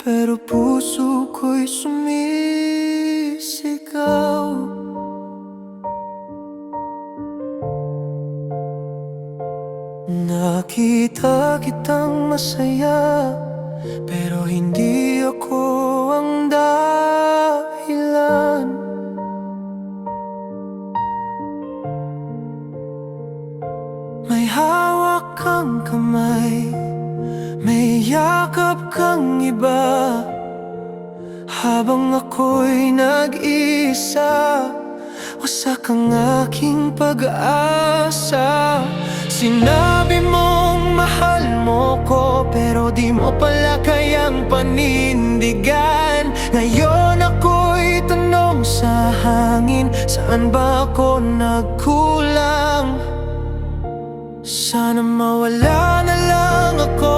pero puso ko'y sumisigaw. Nakita kitang masaya, pero hindi ako ang dahilan. May hawak kang kamay, may yakap kang iba, habang ako'y nag-iisa. Wasak ang aking pag-asa. Sinabi mong mahal mo ko, pero di mo pala kayang panindigan. Ngayon ako'y tanong sa hangin, saan ba ako nagkulang? Sana mawala na lang ako,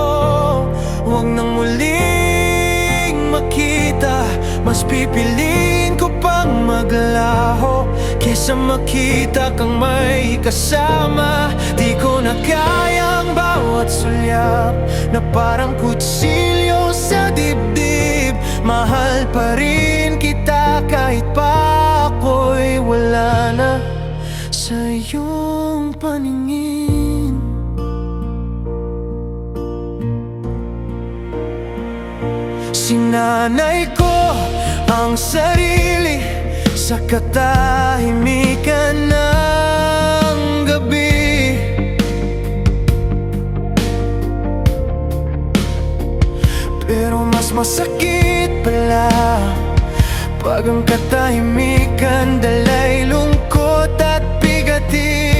huwag nang muling makita. Mas pipiliin ko pang maglaho kesa makita kang may kasama. Di ko na kayang bawat sulyap na parang kutsilyo sa dibdib. Mahal pa rin kita kahit pa ako'y wala na sa iyong paningin. Sinanay ko ang sarili sa katahimikan ng gabi. Pero mas masakit pala pag ang katahimikan dalay lungkot at bigati.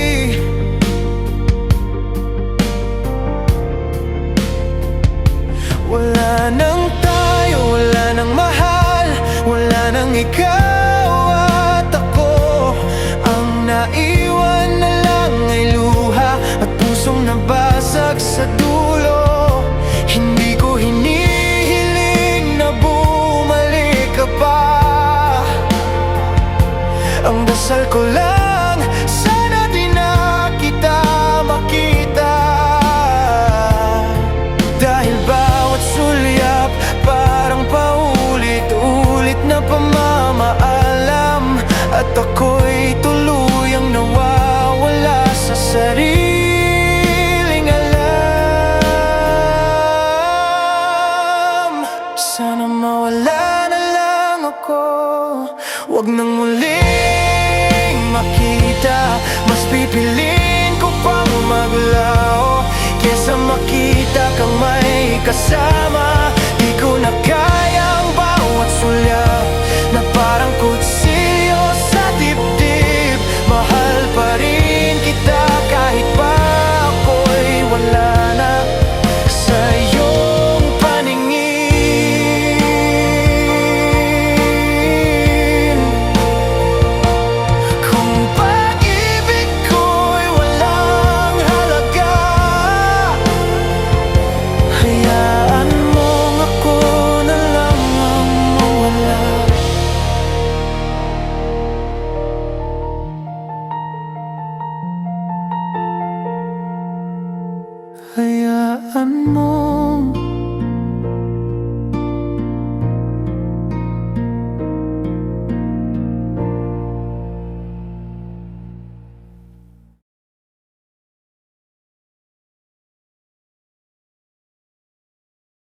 Wala nang tayo, wala nang mahal, wala nang ikaw at ako. Ang naiwan na lang ay luha at pusong nabasag sa dulo. Hindi ko hinihiling na bumalik ka pa. Ang dasal ko lang, sana di na kita makita. Dahil bawat sulyap parang paulit-ulit na pamamaalam, at ako'y tuluyang nawawala sa sariling alam. Sana mawala na lang ako, huwag nang muling makita. Mas pipiliin ko pang maglaho kesa makita kang may kasama. Di ko na kayang bawat sulyap na parang kutsilyo sa dibdib. Mahal pa rin kita kahit pa ako'y wala na sa iyong paningin. Kung pag-ibig ko'y walang halaga, hayaan mong ako na lang ang mawala. Hayaan mo